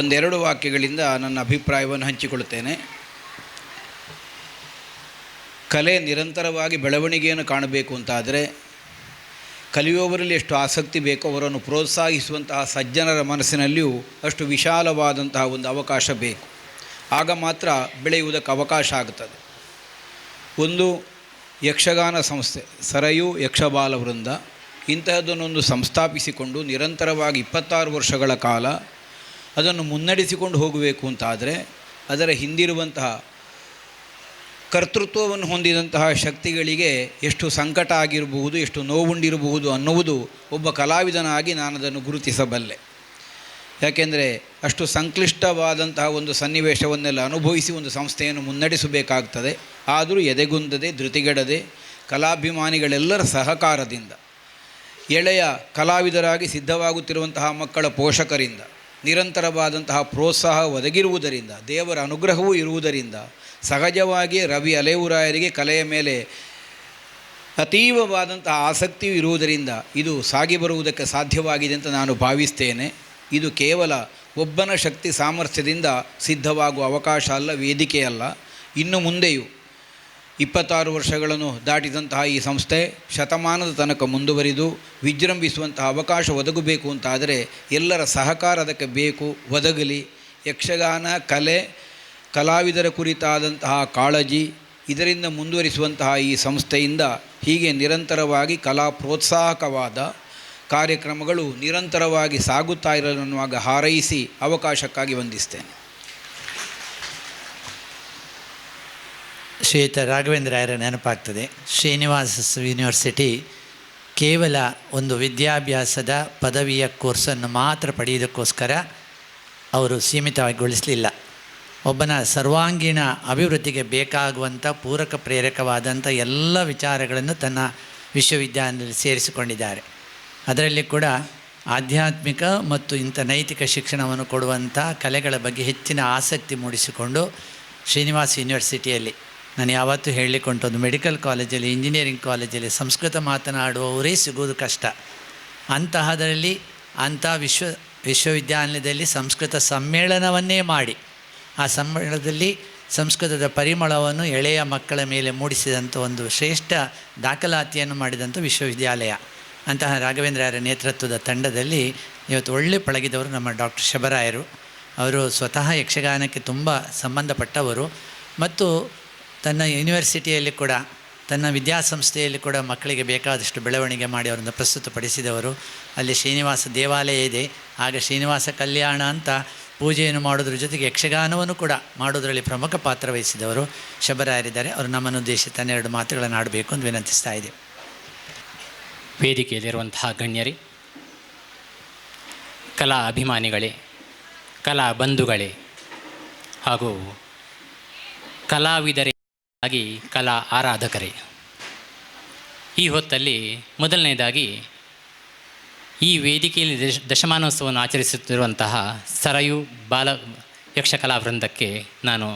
ಒಂದೆರಡು ವಾಕ್ಯಗಳಿಂದ ನನ್ನ ಅಭಿಪ್ರಾಯವನ್ನು ಹಂಚಿಕೊಳ್ಳುತ್ತೇನೆ. ಕಲೆ ನಿರಂತರವಾಗಿ ಬೆಳವಣಿಗೆಯನ್ನು ಕಾಣಬೇಕು ಅಂತಾದರೆ ಕಲಿಯುವವರಲ್ಲಿ ಎಷ್ಟು ಆಸಕ್ತಿ ಬೇಕೋ ಅವರನ್ನು ಪ್ರೋತ್ಸಾಹಿಸುವಂತಹ ಸಜ್ಜನರ ಮನಸ್ಸಿನಲ್ಲಿಯೂ ಅಷ್ಟು ವಿಶಾಲವಾದಂತಹ ಒಂದು ಅವಕಾಶ ಬೇಕು. ಆಗ ಮಾತ್ರ ಬೆಳೆಯುವುದಕ್ಕೆ ಅವಕಾಶ ಆಗುತ್ತದೆ. ಒಂದು ಯಕ್ಷಗಾನ ಸಂಸ್ಥೆ ಸರಯು ಯಕ್ಷಬಾಲ ವೃಂದ ಇಂತಹದ್ದನ್ನೊಂದು ಸಂಸ್ಥಾಪಿಸಿಕೊಂಡು ನಿರಂತರವಾಗಿ 26 ವರ್ಷಗಳ ಕಾಲ ಅದನ್ನು ಮುನ್ನಡೆಸಿಕೊಂಡು ಹೋಗಬೇಕು ಅಂತಾದರೆ ಅದರ ಹಿಂದಿರುವಂತಹ ಕರ್ತೃತ್ವವನ್ನು ಹೊಂದಿದಂತಹ ಶಕ್ತಿಗಳಿಗೆ ಎಷ್ಟು ಸಂಕಟ ಆಗಿರಬಹುದು, ಎಷ್ಟು ನೋವುಂಡಿರಬಹುದು ಅನ್ನುವುದು ಒಬ್ಬ ಕಲಾವಿದನಾಗಿ ನಾನು ಅದನ್ನು ಗುರುತಿಸಬಲ್ಲೆ. ಯಾಕೆಂದರೆ ಅಷ್ಟು ಸಂಕ್ಲಿಷ್ಟವಾದಂತಹ ಒಂದು ಸನ್ನಿವೇಶವನ್ನೆಲ್ಲ ಅನುಭವಿಸಿ ಒಂದು ಸಂಸ್ಥೆಯನ್ನು ಮುನ್ನಡೆಸಬೇಕಾಗ್ತದೆ. ಆದರೂ ಎದೆಗುಂದದೆ ಧೃತಿಗೆಡದೆ ಕಲಾಭಿಮಾನಿಗಳೆಲ್ಲರ ಸಹಕಾರದಿಂದ, ಎಳೆಯ ಕಲಾವಿದರಾಗಿ ಸಿದ್ಧವಾಗುತ್ತಿರುವಂತಹ ಮಕ್ಕಳ ಪೋಷಕರಿಂದ ನಿರಂತರವಾದಂತಹ ಪ್ರೋತ್ಸಾಹ ಒದಗಿರುವುದರಿಂದ, ದೇವರ ಅನುಗ್ರಹವೂ ಇರುವುದರಿಂದ ಸಹಜವಾಗಿ ರವಿ ಅಲೆವುರಾಯರಿಗೆ ಕಲೆಯ ಮೇಲೆ ಅತೀವವಾದಂತಹ ಆಸಕ್ತಿಯೂ ಇರುವುದರಿಂದ ಇದು ಸಾಗಿ ಬರುವುದಕ್ಕೆ ಸಾಧ್ಯವಾಗಿದೆ ಅಂತ ನಾನು ಭಾವಿಸ್ತೇನೆ. ಇದು ಕೇವಲ ಒಬ್ಬನ ಶಕ್ತಿ ಸಾಮರ್ಥ್ಯದಿಂದ ಸಿದ್ಧವಾಗುವ ಅವಕಾಶ ಅಲ್ಲ, ವೇದಿಕೆಯಲ್ಲ. ಇನ್ನು ಮುಂದೆಯೂ 26 ವರ್ಷಗಳನ್ನು ದಾಟಿದಂತಹ ಈ ಸಂಸ್ಥೆ ಶತಮಾನದ ತನಕ ಮುಂದುವರಿದು ವಿಜೃಂಭಿಸುವಂತಹ ಅವಕಾಶ ಒದಗಬೇಕು ಅಂತಾದರೆ ಎಲ್ಲರ ಸಹಕಾರ ಅದಕ್ಕೆ ಬೇಕು, ಒದಗಲಿ. ಯಕ್ಷಗಾನ ಕಲೆ, ಕಲಾವಿದರ ಕುರಿತಾದಂತಹ ಕಾಳಜಿ, ಇದರಿಂದ ಮುಂದುವರಿಸುವಂತಹ ಈ ಸಂಸ್ಥೆಯಿಂದ ಹೀಗೆ ನಿರಂತರವಾಗಿ ಕಲಾ ಪ್ರೋತ್ಸಾಹಕವಾದ ಕಾರ್ಯಕ್ರಮಗಳು ನಿರಂತರವಾಗಿ ಸಾಗುತ್ತಾ ಇರಲನ್ನುವಾಗ ಹಾರೈಸಿ ಅವಕಾಶಕ್ಕಾಗಿ ವಂದಿಸ್ತೇನೆ. ಶ್ರೀಯುತ ರಾಘವೇಂದ್ರ ರಾಯರ ನೆನಪಾಗ್ತದೆ. ಶ್ರೀನಿವಾಸ ಯೂನಿವರ್ಸಿಟಿ ಕೇವಲ ಒಂದು ವಿದ್ಯಾಭ್ಯಾಸದ ಪದವಿಯ ಕೋರ್ಸನ್ನು ಮಾತ್ರ ಪಡೆಯುವುದಕ್ಕೋಸ್ಕರ ಅವರು ಸೀಮಿತಗೊಳಿಸಲಿಲ್ಲ. ಒಬ್ಬನ ಸರ್ವಾಂಗೀಣ ಅಭಿವೃದ್ಧಿಗೆ ಬೇಕಾಗುವಂಥ ಪೂರಕ ಪ್ರೇರಕವಾದಂಥ ಎಲ್ಲ ವಿಚಾರಗಳನ್ನು ತನ್ನ ವಿಶ್ವವಿದ್ಯಾಲಯದಲ್ಲಿ ಸೇರಿಸಿಕೊಂಡಿದ್ದಾರೆ. ಅದರಲ್ಲಿ ಕೂಡ ಆಧ್ಯಾತ್ಮಿಕ ಮತ್ತು ಇಂಥ ನೈತಿಕ ಶಿಕ್ಷಣವನ್ನು ಕೊಡುವಂಥ ಕಲೆಗಳ ಬಗ್ಗೆ ಹೆಚ್ಚಿನ ಆಸಕ್ತಿ ಮೂಡಿಸಿಕೊಂಡು ಶ್ರೀನಿವಾಸ ಯೂನಿವರ್ಸಿಟಿಯಲ್ಲಿ, ನಾನು ಯಾವತ್ತೂ ಹೇಳಲಿಕ್ಕೆ ಒಂದು ಮೆಡಿಕಲ್ ಕಾಲೇಜಲ್ಲಿ, ಇಂಜಿನಿಯರಿಂಗ್ ಕಾಲೇಜಲ್ಲಿ ಸಂಸ್ಕೃತ ಮಾತನಾಡುವವರೇ ಸಿಗೋದು ಕಷ್ಟ. ಅಂತಹದರಲ್ಲಿ ಅಂಥ ವಿಶ್ವವಿದ್ಯಾಲಯದಲ್ಲಿ ಸಂಸ್ಕೃತ ಸಮ್ಮೇಳನವನ್ನೇ ಮಾಡಿ ಆ ಸಮ್ಮೇಳನದಲ್ಲಿ ಸಂಸ್ಕೃತದ ಪರಿಮಳವನ್ನು ಎಳೆಯ ಮಕ್ಕಳ ಮೇಲೆ ಮೂಡಿಸಿದಂಥ ಒಂದು ಶ್ರೇಷ್ಠ ದಾಖಲಾತಿಯನ್ನು ಮಾಡಿದಂಥ ವಿಶ್ವವಿದ್ಯಾಲಯ. ಅಂತಹ ರಾಘವೇಂದ್ರರ ನೇತೃತ್ವದ ತಂಡದಲ್ಲಿ ಇವತ್ತು ಒಳ್ಳೆ ಪಳಗಿದವರು ನಮ್ಮ ಡಾಕ್ಟರ್ ಶಬರಾಯರು. ಅವರು ಸ್ವತಃ ಯಕ್ಷಗಾನಕ್ಕೆ ತುಂಬ ಸಂಬಂಧಪಟ್ಟವರು ಮತ್ತು ತನ್ನ ಯೂನಿವರ್ಸಿಟಿಯಲ್ಲಿ ಕೂಡ, ತನ್ನ ವಿದ್ಯಾಸಂಸ್ಥೆಯಲ್ಲಿ ಕೂಡ ಮಕ್ಕಳಿಗೆ ಬೇಕಾದಷ್ಟು ಬೆಳವಣಿಗೆ ಮಾಡಿ ಅವರನ್ನು ಪ್ರಸ್ತುತಪಡಿಸಿದವರು. ಅಲ್ಲಿ ಶ್ರೀನಿವಾಸ ದೇವಾಲಯ ಇದೆ, ಆಗ ಶ್ರೀನಿವಾಸ ಕಲ್ಯಾಣ ಅಂತ ಪೂಜೆಯನ್ನು ಮಾಡೋದ್ರ ಜೊತೆಗೆ ಯಕ್ಷಗಾನವನ್ನು ಕೂಡ ಮಾಡೋದರಲ್ಲಿ ಪ್ರಮುಖ ಪಾತ್ರ ವಹಿಸಿದವರು ಶಬರಾಯರಿದ್ದಾರೆ. ಅವರು ನಮ್ಮನ್ನು ಉದ್ದೇಶಿಸಿ 2 ಮಾತುಗಳನ್ನು ಆಡಬೇಕು ಅಂತ ವಿನಂತಿಸ್ತಾ ಇದ್ದೇವೆ. ವೇದಿಕೆಯಲ್ಲಿರುವಂತಹ ಗಣ್ಯರೇ, ಕಲಾ ಅಭಿಮಾನಿಗಳೇ, ಕಲಾ ಬಂಧುಗಳೇ ಹಾಗೂ ಕಲಾವಿದರೇ ಆಗಿ ಕಲಾ ಆರಾಧಕರೇ, ಈ ಹೊತ್ತಲ್ಲಿ ಮೊದಲನೇದಾಗಿ ಈ ವೇದಿಕೆಯಲ್ಲಿ ದಶಮಾನೋತ್ಸವವನ್ನು ಆಚರಿಸುತ್ತಿರುವಂತಹ ಸರಯು ಬಾಲ ಯಕ್ಷಕಲಾ ವೃಂದಕ್ಕೆ ನಾನು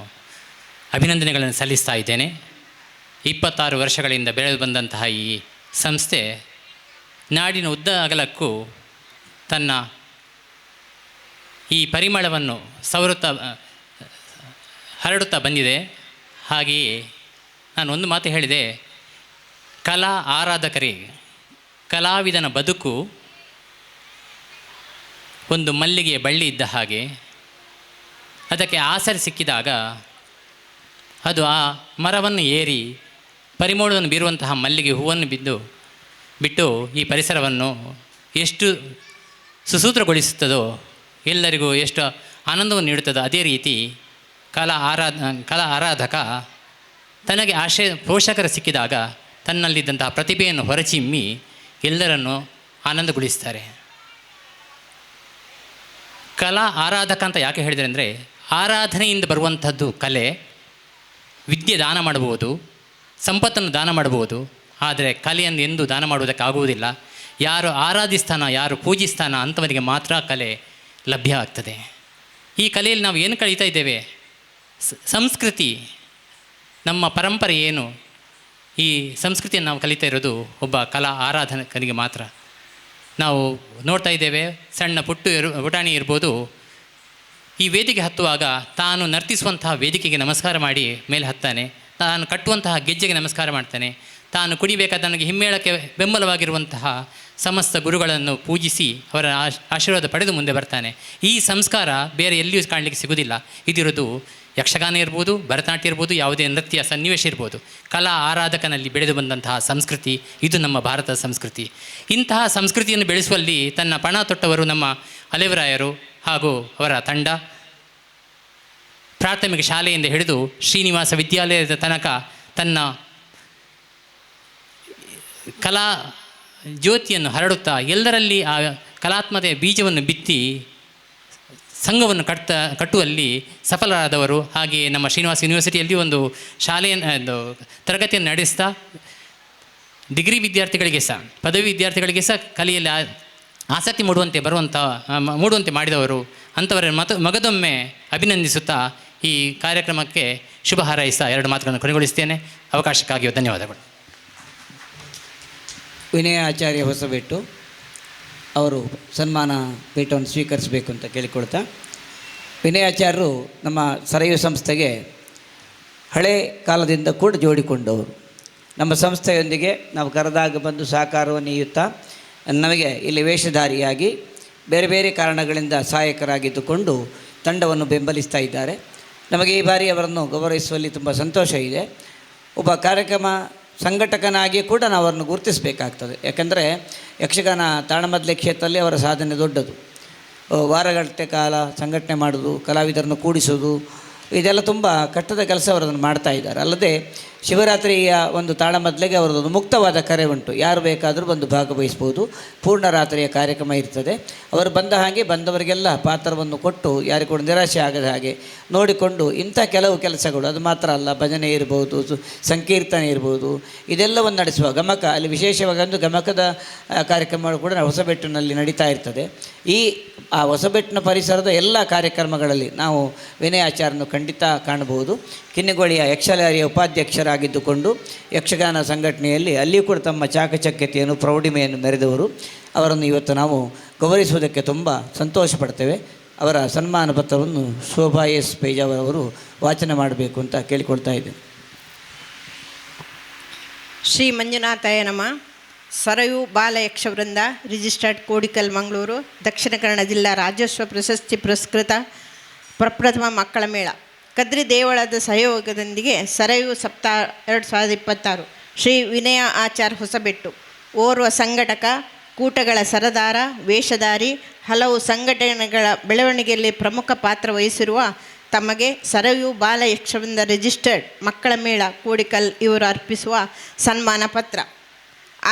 ಅಭಿನಂದನೆಗಳನ್ನು ಸಲ್ಲಿಸ್ತಾ ಇದ್ದೇನೆ. 26 ವರ್ಷಗಳಿಂದ ಬೆಳೆದು ಬಂದಂತಹ ಈ ಸಂಸ್ಥೆ ನಾಡಿನ ಉದ್ದ ಅಗಲಕ್ಕೂ ತನ್ನ ಈ ಪರಿಮಳವನ್ನು ಹರಡುತ್ತಾ ಬಂದಿದೆ. ಹಾಗೆಯೇ ನಾನು ಒಂದು ಮಾತು ಹೇಳಿದೆ, ಕಲಾ ಆರಾಧಕರಿಗೆ ಕಲಾವಿದನ ಬದುಕು ಒಂದು ಮಲ್ಲಿಗೆಯ ಬಳ್ಳಿ ಇದ್ದ ಹಾಗೆ. ಅದಕ್ಕೆ ಆಸರೆ ಸಿಕ್ಕಿದಾಗ ಅದು ಆ ಮರವನ್ನು ಏರಿ ಪರಿಮಳವನ್ನು ಬೀರುವಂತಹ ಮಲ್ಲಿಗೆ ಹೂವನ್ನು ಬಿಟ್ಟು ಈ ಪರಿಸರವನ್ನು ಎಷ್ಟು ಸುಸೂತ್ರಗೊಳಿಸುತ್ತದೋ, ಎಲ್ಲರಿಗೂ ಎಷ್ಟು ಆನಂದವನ್ನು ನೀಡುತ್ತದೋ, ಅದೇ ರೀತಿ ಕಲಾ ಆರಾಧಕ ತನಗೆ ಪೋಷಕರ ಸಿಕ್ಕಿದಾಗ ತನ್ನಲ್ಲಿದ್ದಂತಹ ಪ್ರತಿಭೆಯನ್ನು ಹೊರಚಿಮ್ಮಿ ಎಲ್ಲರನ್ನು ಆನಂದಗೊಳಿಸ್ತಾರೆ. ಕಲಾ ಆರಾಧಕ ಅಂತ ಯಾಕೆ ಹೇಳಿದರೆ ಅಂದರೆ, ಆರಾಧನೆಯಿಂದ ಬರುವಂಥದ್ದು ಕಲೆ. ವಿದ್ಯೆ ದಾನ ಮಾಡಬಹುದು, ಸಂಪತ್ತನ್ನು ದಾನ ಮಾಡಬಹುದು, ಆದರೆ ಕಲೆಯನ್ನು ಎಂದೂ ದಾನ ಮಾಡುವುದಕ್ಕಾಗುವುದಿಲ್ಲ. ಯಾರು ಆರಾಧಿಸ್ತಾನ, ಯಾರು ಪೂಜಿಸ್ತಾನ ಅಂಥವರಿಗೆ ಮಾತ್ರ ಕಲೆ ಲಭ್ಯ ಆಗ್ತದೆ. ಈ ಕಲೆಯಲ್ಲಿ ನಾವು ಏನು ಕಳೀತಾ ಇದ್ದೇವೆ? ಸಂಸ್ಕೃತಿ, ನಮ್ಮ ಪರಂಪರೆ ಏನು, ಈ ಸಂಸ್ಕೃತಿಯನ್ನು ನಾವು ಕಲಿತಾ ಇರೋದು ಒಬ್ಬ ಕಲಾ ಆರಾಧಕನಿಗೆ ಮಾತ್ರ. ನಾವು ನೋಡ್ತಾ ಇದ್ದೇವೆ, ಸಣ್ಣ ಪುಟಾಣಿ ಇರ್ಬೋದು, ಈ ವೇದಿಕೆ ಹತ್ತುವಾಗ ತಾನು ನರ್ತಿಸುವಂತಹ ವೇದಿಕೆಗೆ ನಮಸ್ಕಾರ ಮಾಡಿ ಮೇಲೆ ಹತ್ತಾನೆ, ತಾನು ಕಟ್ಟುವಂತಹ ಗೆಜ್ಜೆಗೆ ನಮಸ್ಕಾರ ಮಾಡ್ತಾನೆ, ತಾನು ಕುಡಿಬೇಕಾದ ನನಗೆ ಹಿಮ್ಮೇಳಕ್ಕೆ ಬೆಂಬಲವಾಗಿರುವಂತಹ ಸಮಸ್ತ ಗುರುಗಳನ್ನು ಪೂಜಿಸಿ ಅವರ ಆಶೀರ್ವಾದ ಪಡೆದು ಮುಂದೆ ಬರ್ತಾನೆ. ಈ ಸಂಸ್ಕಾರ ಬೇರೆ ಎಲ್ಲಿಯೂ ಕಾಣಲಿಕ್ಕೆ ಸಿಗೋದಿಲ್ಲ. ಇದಿರೋದು ಯಕ್ಷಗಾನ ಇರ್ಬೋದು, ಭರತನಾಟ್ಯ ಇರ್ಬೋದು, ಯಾವುದೇ ನೃತ್ಯ ಸನ್ನಿವೇಶ ಇರ್ಬೋದು, ಕಲಾ ಆರಾಧಕನಲ್ಲಿ ಬೆಳೆದು ಬಂದಂತಹ ಸಂಸ್ಕೃತಿ ಇದು ನಮ್ಮ ಭಾರತದ ಸಂಸ್ಕೃತಿ. ಇಂತಹ ಸಂಸ್ಕೃತಿಯನ್ನು ಬೆಳೆಸುವಲ್ಲಿ ತನ್ನ ಪಣ ತೊಟ್ಟವರು ನಮ್ಮ ಅಲೆವರಾಯರು ಹಾಗೂ ಅವರ ತಂಡ. ಪ್ರಾಥಮಿಕ ಶಾಲೆಯಿಂದ ಹಿಡಿದು ಶ್ರೀನಿವಾಸ ವಿದ್ಯಾಲಯದ ತನಕ ತನ್ನ ಕಲಾ ಜ್ಯೋತಿಯನ್ನು ಹರಡುತ್ತಾ ಎಲ್ಲರಲ್ಲಿ ಆ ಕಲಾತ್ಮತೆಯ ಬೀಜವನ್ನು ಬಿತ್ತಿ ಸಂಘವನ್ನು ಕಟ್ಟುವಲ್ಲಿ ಸಫಲರಾದವರು. ಹಾಗೆಯೇ ನಮ್ಮ ಶ್ರೀನಿವಾಸ ಯೂನಿವರ್ಸಿಟಿಯಲ್ಲಿ ಒಂದು ಶಾಲೆಯನ್ನು ತರಗತಿಯನ್ನು ನಡೆಸ್ತಾ ಡಿಗ್ರಿ ವಿದ್ಯಾರ್ಥಿಗಳಿಗೆ ಸಹ, ಪದವಿ ವಿದ್ಯಾರ್ಥಿಗಳಿಗೆ ಸಹ ಕಲೆಯಲ್ಲಿ ಆಸಕ್ತಿ ಮೂಡುವಂತೆ ಮಾಡಿದವರು. ಅಂಥವರ ಮಗದೊಮ್ಮೆ ಅಭಿನಂದಿಸುತ್ತಾ ಈ ಕಾರ್ಯಕ್ರಮಕ್ಕೆ ಶುಭ ಹಾರೈಸ್ತಾ 2 ಮಾತುಗಳನ್ನು ಕೊನೆಗೊಳಿಸ್ತೇನೆ. ಅವಕಾಶಕ್ಕಾಗಿ ಧನ್ಯವಾದಗಳು. ವಿನಯ ಆಚಾರ್ಯ ಹೊಸಬೆಟ್ಟು ಅವರು ಸನ್ಮಾನ ಪೀಠವನ್ನು ಸ್ವೀಕರಿಸಬೇಕು ಅಂತ ಕೇಳಿಕೊಳ್ತಾ, ವಿನಯಾಚಾರ್ಯರು ನಮ್ಮ ಸರಯು ಸಂಸ್ಥೆಗೆ ಹಳೆ ಕಾಲದಿಂದ ಕೂಡ ಜೋಡಿಕೊಂಡವರು. ನಮ್ಮ ಸಂಸ್ಥೆಯೊಂದಿಗೆ ನಾವು ಕರೆದಾಗ ಬಂದು ಸಹಕಾರವನ್ನು ನೀಡುತ್ತಾ ನಮಗೆ ಇಲ್ಲಿ ವೇಷಧಾರಿಯಾಗಿ ಬೇರೆ ಬೇರೆ ಕಾರಣಗಳಿಂದ ಸಹಾಯಕರಾಗಿದ್ದುಕೊಂಡು ತಂಡವನ್ನು ಬೆಂಬಲಿಸ್ತಾ ಇದ್ದಾರೆ. ನಮಗೆ ಈ ಬಾರಿ ಅವರನ್ನು ಗೌರವಿಸುವಲ್ಲಿ ತುಂಬ ಸಂತೋಷ ಇದೆ. ಒಬ್ಬ ಕಾರ್ಯಕ್ರಮ ಸಂಘಟಕನಾಗಿ ಕೂಡ ನಾವು ಅವರನ್ನು ಗುರುತಿಸಬೇಕಾಗ್ತದೆ. ಯಾಕಂದರೆ ಯಕ್ಷಗಾನ ತಾಳಮದ್ದಲೆ ಕ್ಷೇತ್ರದಲ್ಲಿ ಅವರ ಸಾಧನೆ ದೊಡ್ಡದು. ವಾರಗಟ್ಟಲೆ ಕಾಲ ಸಂಘಟನೆ ಮಾಡೋದು, ಕಲಾವಿದರನ್ನು ಕೂಡಿಸೋದು, ಇದೆಲ್ಲ ತುಂಬ ಕಷ್ಟದ ಕೆಲಸ ಅವರನ್ನು ಮಾಡ್ತಾ ಇದ್ದಾರೆ. ಅಲ್ಲದೆ ಶಿವರಾತ್ರಿಯ ಒಂದು ತಾಳಮದ್ದಲೆಗೆ ಅವರದೊಂದು ಮುಕ್ತವಾದ ಕರೆ ಉಂಟು. ಯಾರು ಬೇಕಾದರೂ ಬಂದು ಭಾಗವಹಿಸ್ಬೋದು. ಪೂರ್ಣ ರಾತ್ರಿಯ ಕಾರ್ಯಕ್ರಮ ಇರ್ತದೆ. ಅವರು ಬಂದ ಹಾಗೆ ಬಂದವರಿಗೆಲ್ಲ ಪಾತ್ರವನ್ನು ಕೊಟ್ಟು ಯಾರಿಗೂ ಕೂಡ ನಿರಾಶೆ ಆಗದ ಹಾಗೆ ನೋಡಿಕೊಂಡು ಇಂಥ ಕೆಲವು ಕೆಲಸಗಳು, ಅದು ಮಾತ್ರ ಅಲ್ಲ, ಭಜನೆ ಇರ್ಬೋದು, ಸಂಕೀರ್ತನೆ ಇರ್ಬೋದು, ಇದೆಲ್ಲವನ್ನು ನಡೆಸುವ ಗಮಕ, ಅಲ್ಲಿ ವಿಶೇಷವಾಗಿ ಒಂದು ಗಮಕದ ಕಾರ್ಯಕ್ರಮಗಳು ಕೂಡ ಹೊಸಬೆಟ್ಟಿನಲ್ಲಿ ನಡೀತಾ ಇರ್ತದೆ. ಆ ಹೊಸಬೆಟ್ಟಿನ ಪರಿಸರದ ಎಲ್ಲ ಕಾರ್ಯಕ್ರಮಗಳಲ್ಲಿ ನಾವು ವಿನಯಾಚಾರ್ಯನು ಖಂಡಿತ ಕಾಣಬಹುದು. ಕಿನ್ನಿಗೋಳಿಯ ಯಕ್ಷಲಾರಿಯ ಉಪಾಧ್ಯಕ್ಷರಾಗಿದ್ದುಕೊಂಡು ಯಕ್ಷಗಾನ ಸಂಘಟನೆಯಲ್ಲಿ ಅಲ್ಲಿಯೂ ಕೂಡ ತಮ್ಮ ಚಾಕಚಕ್ಯತೆಯನ್ನು, ಪ್ರೌಢಿಮೆಯನ್ನು ಮೆರೆದವರು. ಅವರನ್ನು ಇವತ್ತು ನಾವು ಗೌರವಿಸುವುದಕ್ಕೆ ತುಂಬ ಸಂತೋಷ ಪಡ್ತೇವೆ. ಅವರ ಸನ್ಮಾನ ಪತ್ರವನ್ನು ಶೋಭಾ ಎಸ್ ಪೇಜಾವರ್ ಅವರು ವಾಚನ ಮಾಡಬೇಕು ಅಂತ ಕೇಳಿಕೊಳ್ತಾ ಇದ್ದೇನೆ. ಶ್ರೀ ಮಂಜುನಾಥಾಯ ನಮಃ. ಸರಯು ಬಾಲ ಯಕ್ಷವೃಂದ, ರಿಜಿಸ್ಟರ್ಡ್ ಕೋಡಿಕಲ್, ಮಂಗಳೂರು, ದಕ್ಷಿಣ ಕನ್ನಡ ಜಿಲ್ಲಾ ರಾಜ್ಯೋತ್ಸವ ಪ್ರಶಸ್ತಿ ಪುರಸ್ಕೃತ ಪ್ರಪ್ರಥಮ ಮಕ್ಕಳ ಮೇಳ ಕದ್ರಿ ದೇವಳದ ಸಹಯೋಗದೊಂದಿಗೆ ಸರಯು ಸಪ್ತಾಹ 2026 ಶ್ರೀ ವಿನಯ ಆಚಾರ್ ಹೊಸಬೆಟ್ಟು, ಓರ್ವ ಸಂಘಟಕ, ಕೂಟಗಳ ಸರದಾರ, ವೇಷಧಾರಿ, ಹಲವು ಸಂಘಟನೆಗಳ ಬೆಳವಣಿಗೆಯಲ್ಲಿ ಪ್ರಮುಖ ಪಾತ್ರ ವಹಿಸಿರುವ ತಮಗೆ ಸರಯು ಬಾಲ ಯಕ್ಷವೃಂದ ರಿಜಿಸ್ಟರ್ಡ್ ಮಕ್ಕಳ ಮೇಳ ಕೋಡಿಕಲ್ ಇವರು ಅರ್ಪಿಸುವ ಸನ್ಮಾನ ಪತ್ರ.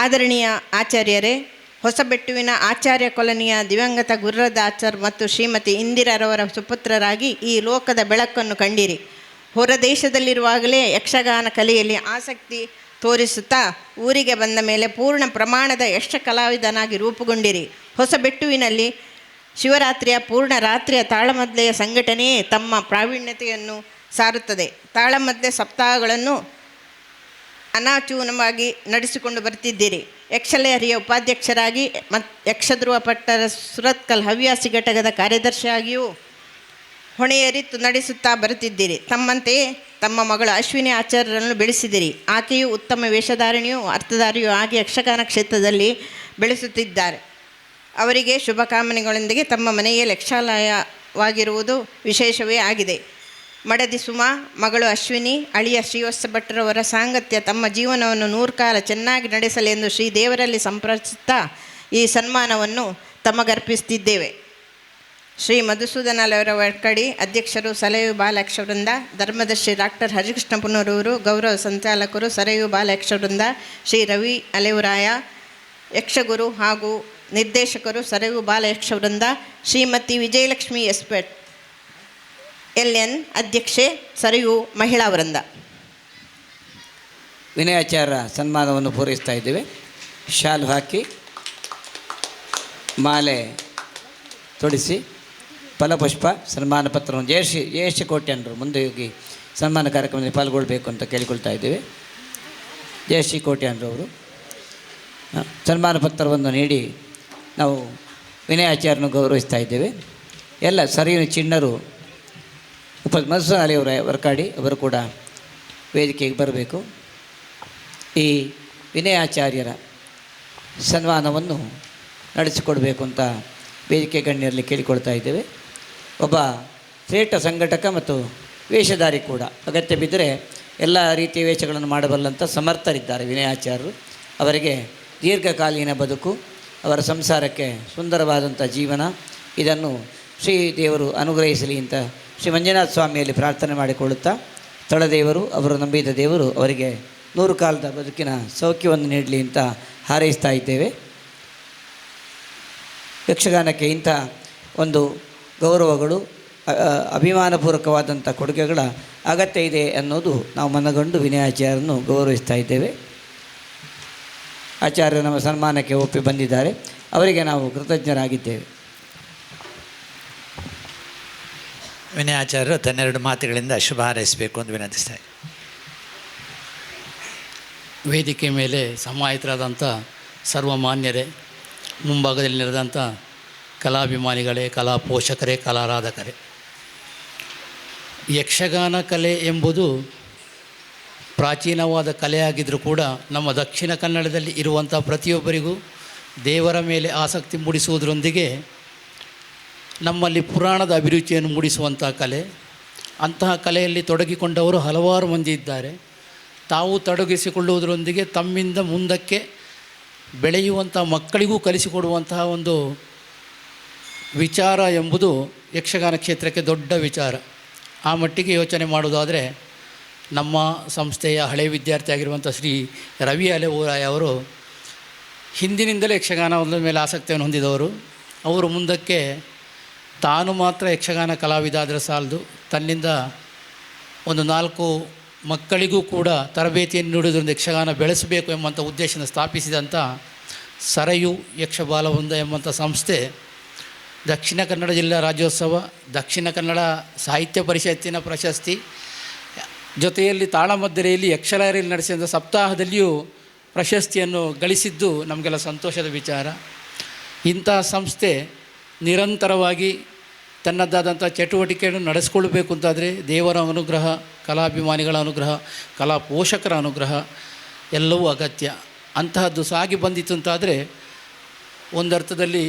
ಆದರಣೀಯ ಆಚಾರ್ಯರೇ, ಹೊಸಬೆಟ್ಟುವಿನ ಆಚಾರ್ಯ ಕೊಲನಿಯ ದಿವಂಗತ ಗುರ್ರದಾಚಾರ್ ಮತ್ತು ಶ್ರೀಮತಿ ಇಂದಿರಾರವರ ಸುಪುತ್ರರಾಗಿ ಈ ಲೋಕದ ಬೆಳಕನ್ನು ಕಂಡಿರಿ. ಹೊರದೇಶದಲ್ಲಿರುವಾಗಲೇ ಯಕ್ಷಗಾನ ಕಲೆಯಲ್ಲಿ ಆಸಕ್ತಿ ತೋರಿಸುತ್ತಾ ಊರಿಗೆ ಬಂದ ಮೇಲೆ ಪೂರ್ಣ ಪ್ರಮಾಣದ ಯಕ್ಷ ಕಲಾವಿದನಾಗಿ ರೂಪುಗೊಂಡಿರಿ. ಹೊಸಬೆಟ್ಟುವಿನಲ್ಲಿ ಶಿವರಾತ್ರಿಯ ಪೂರ್ಣ ರಾತ್ರಿಯ ತಾಳಮದ್ದಲೆಯ ಸಂಘಟನೆಯೇ ತಮ್ಮ ಪ್ರಾವೀಣ್ಯತೆಯನ್ನು ಸಾರುತ್ತದೆ. ತಾಳಮದ್ದಲೆ ಸಪ್ತಾಹಗಳನ್ನು ಅನಾಚೂನವಾಗಿ ನಡೆಸಿಕೊಂಡು ಬರ್ತಿದ್ದೀರಿ. ಯಕ್ಷಲಹರಿಯ ಉಪಾಧ್ಯಕ್ಷರಾಗಿ ಮತ್ತು ಯಕ್ಷಧ್ರುವ ಪಟ್ಟದ ಸುರತ್ಕಲ್ ಹವ್ಯಾಸಿ ಘಟಕದ ಕಾರ್ಯದರ್ಶಿಯಾಗಿಯೂ ಹೊಣೆಯರಿತು ನಡೆಸುತ್ತಾ ಬರುತ್ತಿದ್ದೀರಿ. ತಮ್ಮಂತೆಯೇ ತಮ್ಮ ಮಗಳು ಅಶ್ವಿನಿ ಆಚಾರ್ಯರನ್ನು ಬೆಳೆಸಿದಿರಿ. ಆಕೆಯು ಉತ್ತಮ ವೇಷಧಾರಿಣಿಯೂ ಅರ್ಥಧಾರಿಯೂ ಆಗಿ ಯಕ್ಷಗಾನ ಕ್ಷೇತ್ರದಲ್ಲಿ ಬೆಳೆಸುತ್ತಿದ್ದಾರೆ. ಅವರಿಗೆ ಶುಭಕಾಮನೆಗಳೊಂದಿಗೆ ತಮ್ಮ ಮನೆಯಲ್ಲಿ ಯಕ್ಷಾಲಯವಾಗಿರುವುದು ವಿಶೇಷವೇ ಆಗಿದೆ. ಮಡದಿ ಸುಮಾ, ಮಗಳು ಅಶ್ವಿನಿ, ಅಳಿಯ ಶ್ರೀವತ್ಸ ಭಟ್ರವರ ಸಾಂಗತ್ಯ ತಮ್ಮ ಜೀವನವನ್ನು 100 ಕಾಲ ಚೆನ್ನಾಗಿ ನಡೆಸಲೆಂದು ಶ್ರೀದೇವರಲ್ಲಿ ಸಂಪ್ರಾರ್ಥಿಸುತ್ತಾ ಈ ಸನ್ಮಾನವನ್ನು ತಮಗರ್ಪಿಸುತ್ತಿದ್ದೇವೆ. ಶ್ರೀ ಮಧುಸೂದನಲವರ ವರ್ಕಡಿ, ಅಧ್ಯಕ್ಷರು ಸರಯು ಬಾಲ ಯಕ್ಷವೃಂದ, ಧರ್ಮದರ್ಶಿ ಡಾಕ್ಟರ್ ಹರಿಕೃಷ್ಣ ಪುನರೂರು, ಗೌರವ ಸಂಚಾಲಕರು ಸರಯು ಬಾಲ ಯಕ್ಷವೃಂದ, ಶ್ರೀ ರವಿ ಅಲೆವರಾಯ, ಯಕ್ಷಗುರು ಹಾಗೂ ನಿರ್ದೇಶಕರು ಸರಯು ಬಾಲ ಯಕ್ಷವೃಂದ, ಶ್ರೀಮತಿ ವಿಜಯಲಕ್ಷ್ಮಿ ಎಸ್ಪೆಟ್ LN ಅಧ್ಯಕ್ಷೆ ಸರಯು ಮಹಿಳಾ ವೃಂದ. ವಿನಯಾಚಾರ್ಯ ಸನ್ಮಾನವನ್ನು ಪೂರೈಸ್ತಾ ಇದ್ದೇವೆ. ಶಾಲು ಹಾಕಿ ಮಾಲೆ ತೊಡಿಸಿ ಫಲಪುಷ್ಪ ಸನ್ಮಾನ ಪತ್ರವನ್ನು ಜಯಶ್ರೀ ಕೋಟ್ಯಾನರು ಮುಂದೆ ಹೋಗಿ ಸನ್ಮಾನ ಕಾರ್ಯಕ್ರಮದಲ್ಲಿ ಪಾಲ್ಗೊಳ್ಳಬೇಕು ಅಂತ ಕೇಳಿಕೊಳ್ತಾ ಇದ್ದೇವೆ. ಜಯಶ್ರೀ ಕೋಟ್ಯಾನರವರು ಸನ್ಮಾನ ಪತ್ರವನ್ನು ನೀಡಿ ನಾವು ವಿನಯಾಚಾರ್ಯನ ಗೌರವಿಸ್ತಾ ಇದ್ದೇವೆ. ಎಲ್ಲ ಸರಿಯಿನ ಚಿಣ್ಣರು ಮಧುಸೂದನ ಅಲಿಯವರ ವರ್ಕಾಡಿ ಅವರು ಕೂಡ ವೇದಿಕೆಗೆ ಬರಬೇಕು. ಈ ವಿನಯಾಚಾರ್ಯರ ಸನ್ಮಾನವನ್ನು ನಡೆಸಿಕೊಡಬೇಕು ಅಂತ ವೇದಿಕೆ ಗಣ್ಯರಲ್ಲಿ ಕೇಳಿಕೊಳ್ತಾ ಇದ್ದೇವೆ. ಒಬ್ಬ ಶ್ರೇಷ್ಠ ಸಂಘಟಕ ಮತ್ತು ವೇಷಧಾರಿ ಕೂಡ. ಅಗತ್ಯ ಬಿದ್ದರೆ ಎಲ್ಲ ರೀತಿಯ ವೇಷಗಳನ್ನು ಮಾಡಬಲ್ಲಂಥ ಸಮರ್ಥರಿದ್ದಾರೆ ವಿನಯಾಚಾರ್ಯರು. ಅವರಿಗೆ ದೀರ್ಘಕಾಲೀನ ಬದುಕು, ಅವರ ಸಂಸಾರಕ್ಕೆ ಸುಂದರವಾದಂಥ ಜೀವನ, ಇದನ್ನು ಶ್ರೀ ದೇವರು ಅನುಗ್ರಹಿಸಲಿ ಅಂತ ಶ್ರೀ ಮಂಜುನಾಥ ಸ್ವಾಮಿಯಲ್ಲಿ ಪ್ರಾರ್ಥನೆ ಮಾಡಿಕೊಳ್ಳುತ್ತಾ, ತಳದೇವರು ಅವರು ನಂಬಿದ ದೇವರು ಅವರಿಗೆ 100 ಕಾಲದ ಬದುಕಿನ ಸೌಖ್ಯವನ್ನು ನೀಡಲಿ ಅಂತ ಹಾರೈಸ್ತಾ ಇದ್ದೇವೆ. ಯಕ್ಷಗಾನಕ್ಕೆ ಇಂಥ ಒಂದು ಗೌರವಗಳು, ಅಭಿಮಾನಪೂರ್ವಕವಾದಂಥ ಕೊಡುಗೆಗಳ ಅಗತ್ಯ ಇದೆ ಅನ್ನೋದು ನಾವು ಮನಗಂಡು ವಿನಯಾಚಾರ್ಯರನ್ನು ಗೌರವಿಸ್ತಾ ಇದ್ದೇವೆ. ಆಚಾರ್ಯರು ನಮ್ಮ ಸನ್ಮಾನಕ್ಕೆ ಒಪ್ಪಿ ಬಂದಿದ್ದಾರೆ, ಅವರಿಗೆ ನಾವು ಕೃತಜ್ಞರಾಗಿದ್ದೇವೆ. ವಿನಯಾಚಾರ್ಯರು ತನ್ನೆರಡು ಮಾತುಗಳಿಂದ ಶುಭ ಹಾರೈಸಬೇಕು ಅಂತ ವಿನಂತಿಸ್ತಾರೆ. ವೇದಿಕೆ ಮೇಲೆ ಸಮಾಹಿತರಾದಂಥ ಸರ್ವಮಾನ್ಯರೇ, ಮುಂಭಾಗದಲ್ಲಿ ನೆರೆದಂಥ ಕಲಾಭಿಮಾನಿಗಳೇ, ಕಲಾ ಪೋಷಕರೇ, ಕಲಾರಾಧಕರೇ, ಯಕ್ಷಗಾನ ಕಲೆ ಎಂಬುದು ಪ್ರಾಚೀನವಾದ ಕಲೆಯಾಗಿದ್ದರೂ ಕೂಡ ನಮ್ಮ ದಕ್ಷಿಣ ಕನ್ನಡದಲ್ಲಿ ಇರುವಂಥ ಪ್ರತಿಯೊಬ್ಬರಿಗೂ ದೇವರ ಮೇಲೆ ಆಸಕ್ತಿ ಮೂಡಿಸುವುದರೊಂದಿಗೆ ನಮ್ಮಲ್ಲಿ ಪುರಾಣದ ಅಭಿರುಚಿಯನ್ನು ಮೂಡಿಸುವಂಥ ಕಲೆ. ಅಂತಹ ಕಲೆಯಲ್ಲಿ ತೊಡಗಿಕೊಂಡವರು ಹಲವಾರು ಮಂದಿ ಇದ್ದಾರೆ. ತಾವು ತೊಡಗಿಸಿಕೊಳ್ಳುವುದರೊಂದಿಗೆ ತಮ್ಮಿಂದ ಮುಂದಕ್ಕೆ ಬೆಳೆಯುವಂಥ ಮಕ್ಕಳಿಗೂ ಕಲಿಸಿಕೊಡುವಂತಹ ಒಂದು ವಿಚಾರ ಎಂಬುದು ಯಕ್ಷಗಾನ ಕ್ಷೇತ್ರಕ್ಕೆ ದೊಡ್ಡ ವಿಚಾರ. ಆ ಮಟ್ಟಿಗೆ ಯೋಚನೆ ಮಾಡುವುದಾದರೆ ನಮ್ಮ ಸಂಸ್ಥೆಯ ಹಳೆಯ ವಿದ್ಯಾರ್ಥಿ ಆಗಿರುವಂಥ ಶ್ರೀ ರವಿ ಅಲೆಊರಾಯ ಅವರು ಹಿಂದಿನಿಂದಲೇ ಯಕ್ಷಗಾನದ ಮೇಲೆ ಆಸಕ್ತಿಯನ್ನು ಹೊಂದಿದವರು. ಅವರು ಮುಂದಕ್ಕೆ ತಾನು ಮಾತ್ರ ಯಕ್ಷಗಾನ ಕಲಾವಿದ ಆದರೆ ಸಾಲದು, ತನ್ನಿಂದ ಒಂದು 4 ಮಕ್ಕಳಿಗೂ ಕೂಡ ತರಬೇತಿಯನ್ನು ನೀಡುವುದರಿಂದ ಯಕ್ಷಗಾನ ಬೆಳೆಸಬೇಕು ಎಂಬಂಥ ಉದ್ದೇಶನ ಸ್ಥಾಪಿಸಿದಂಥ ಸರಯು ಯಕ್ಷಬಾಲವೃಂದ ಎಂಬಂಥ ಸಂಸ್ಥೆ ದಕ್ಷಿಣ ಕನ್ನಡ ಜಿಲ್ಲಾ ರಾಜ್ಯೋತ್ಸವ, ದಕ್ಷಿಣ ಕನ್ನಡ ಸಾಹಿತ್ಯ ಪರಿಷತ್ತಿನ ಪ್ರಶಸ್ತಿ ಜೊತೆಯಲ್ಲಿ ತಾಳಮದ್ದಲೆಯಲ್ಲಿ ಯಕ್ಷಲಹರಿಯಲ್ಲಿ ನಡೆಸಿದಂಥ ಸಪ್ತಾಹದಲ್ಲಿಯೂ ಪ್ರಶಸ್ತಿಯನ್ನು ಗಳಿಸಿದ್ದು ನಮಗೆಲ್ಲ ಸಂತೋಷದ ವಿಚಾರ. ಇಂತಹ ಸಂಸ್ಥೆ ನಿರಂತರವಾಗಿ ತನ್ನದಾದಂಥ ಚಟುವಟಿಕೆಯನ್ನು ನಡೆಸ್ಕೊಳ್ಬೇಕು ಅಂತಾದರೆ ದೇವರ ಅನುಗ್ರಹ, ಕಲಾಭಿಮಾನಿಗಳ ಅನುಗ್ರಹ, ಕಲಾ ಪೋಷಕರ ಅನುಗ್ರಹ ಎಲ್ಲವೂ ಅಗತ್ಯ. ಅಂತಹದ್ದು ಸಾಗಿ ಬಂದಿತ್ತು ಅಂತಾದರೆ ಒಂದರ್ಥದಲ್ಲಿ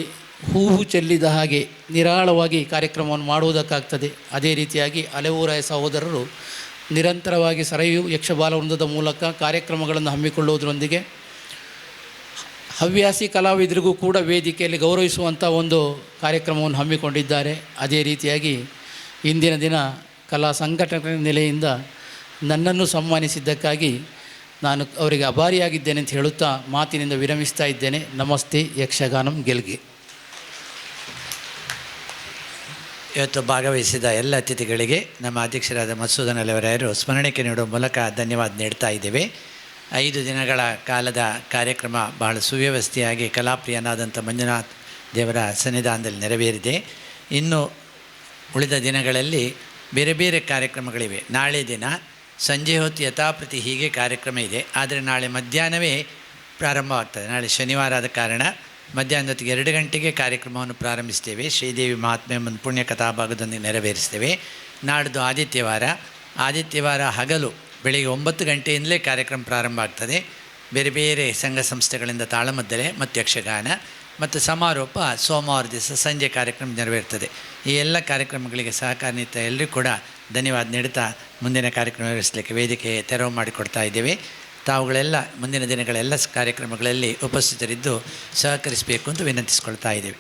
ಹೂವು ಚೆಲ್ಲಿದ ಹಾಗೆ ನಿರಾಳವಾಗಿ ಕಾರ್ಯಕ್ರಮವನ್ನು ಮಾಡುವುದಕ್ಕಾಗ್ತದೆ. ಅದೇ ರೀತಿಯಾಗಿ ಅಲೆಊರಾಯ ಸಹೋದರರು ನಿರಂತರವಾಗಿ ಸರಯು ಯಕ್ಷಬಾಲವೃಂದದ ಮೂಲಕ ಕಾರ್ಯಕ್ರಮಗಳನ್ನು ಹಮ್ಮಿಕೊಳ್ಳುವುದರೊಂದಿಗೆ ಹವ್ಯಾಸಿ ಕಲಾವಿದರಿಗೂ ಕೂಡ ವೇದಿಕೆಯಲ್ಲಿ ಗೌರವಿಸುವಂಥ ಒಂದು ಕಾರ್ಯಕ್ರಮವನ್ನು ಹಮ್ಮಿಕೊಂಡಿದ್ದಾರೆ. ಅದೇ ರೀತಿಯಾಗಿ ಇಂದಿನ ದಿನ ಕಲಾ ಸಂಘಟನೆ ನೆಲೆಯಿಂದ ನನ್ನನ್ನು ಸನ್ಮಾನಿಸಿದ್ದಕ್ಕಾಗಿ ನಾನು ಅವರಿಗೆ ಅಭಾರಿಯಾಗಿದ್ದೇನೆ ಅಂತ ಹೇಳುತ್ತಾ ಮಾತಿನಿಂದ ವಿರಮಿಸ್ತಾ ಇದ್ದೇನೆ. ನಮಸ್ತೆ. ಯಕ್ಷಗಾನಂ ಗೆಲ್ಗೆ. ಇವತ್ತು ಭಾಗವಹಿಸಿದ ಎಲ್ಲ ಅತಿಥಿಗಳಿಗೆ ನಮ್ಮ ಅಧ್ಯಕ್ಷರಾದ ಮಧುಸೂದನ್ ಅಲೆವರಾಯರು ಸ್ಮರಣಿಕೆ ನೀಡುವ ಮೂಲಕ ಧನ್ಯವಾದ ನೀಡ್ತಾ ಇದ್ದೇವೆ. 5 ದಿನಗಳ ಕಾಲದ ಕಾರ್ಯಕ್ರಮ ಬಹಳ ಸುವ್ಯವಸ್ಥೆಯಾಗಿ ಕಲಾಪ್ರಿಯನಾದಂಥ ಮಂಜುನಾಥ್ ದೇವರ ಸನ್ನಿಧಾನದಲ್ಲಿ ನೆರವೇರಿದೆ. ಇನ್ನು ಉಳಿದ ದಿನಗಳಲ್ಲಿ ಬೇರೆ ಬೇರೆ ಕಾರ್ಯಕ್ರಮಗಳಿವೆ. ನಾಳೆ ದಿನ ಸಂಜೆ ಹೊತ್ತು ಯಥಾಪ್ರತಿ ಹೀಗೆ ಕಾರ್ಯಕ್ರಮ ಇದೆ, ಆದರೆ ನಾಳೆ ಮಧ್ಯಾಹ್ನವೇ ಪ್ರಾರಂಭವಾಗ್ತದೆ. ನಾಳೆ ಶನಿವಾರ ಆದ ಕಾರಣ ಮಧ್ಯಾಹ್ನದೊತ್ತಿಗೆ 2 ಗಂಟೆಗೆ ಕಾರ್ಯಕ್ರಮವನ್ನು ಪ್ರಾರಂಭಿಸ್ತೇವೆ. ಶ್ರೀದೇವಿ ಮಹಾತ್ಮೆ ಎಂಬ ಪುಣ್ಯ ಕಥಾಭಾಗದೊಂದಿಗೆ ನೆರವೇರಿಸ್ತೇವೆ. ನಾಡ್ದು ಆದಿತ್ಯವಾರ ಹಗಲು ಬೆಳಿಗ್ಗೆ 9 ಗಂಟೆಯಿಂದಲೇ ಕಾರ್ಯಕ್ರಮ ಪ್ರಾರಂಭ ಆಗ್ತದೆ. ಬೇರೆ ಬೇರೆ ಸಂಘ ಸಂಸ್ಥೆಗಳಿಂದ ತಾಳಮದ್ದಲೆ ಮತ್ತು ಯಕ್ಷಗಾನ ಮತ್ತು ಸಮಾರೋಪ ಸೋಮವಾರ ದಿವಸ ಸಂಜೆ ಕಾರ್ಯಕ್ರಮ ನೆರವೇರ್ತದೆ. ಈ ಎಲ್ಲ ಕಾರ್ಯಕ್ರಮಗಳಿಗೆ ಸಹಕಾರ ನೀಡ್ತ ಎಲ್ಲರಿಗೂ ಕೂಡ ಧನ್ಯವಾದ ನೀಡುತ್ತಾ ಮುಂದಿನ ಕಾರ್ಯಕ್ರಮ ನಿರ್ವಹಿಸಲಿಕ್ಕೆ ವೇದಿಕೆ ತೆರವು ಮಾಡಿಕೊಡ್ತಾ ಇದ್ದೇವೆ. ತಾವುಗಳೆಲ್ಲ ಮುಂದಿನ ದಿನಗಳೆಲ್ಲ ಕಾರ್ಯಕ್ರಮಗಳಲ್ಲಿ ಉಪಸ್ಥಿತರಿದ್ದು ಸಹಕರಿಸಬೇಕು ಅಂತ ವಿನಂತಿಸ್ಕೊಳ್ತಾ ಇದ್ದೇವೆ.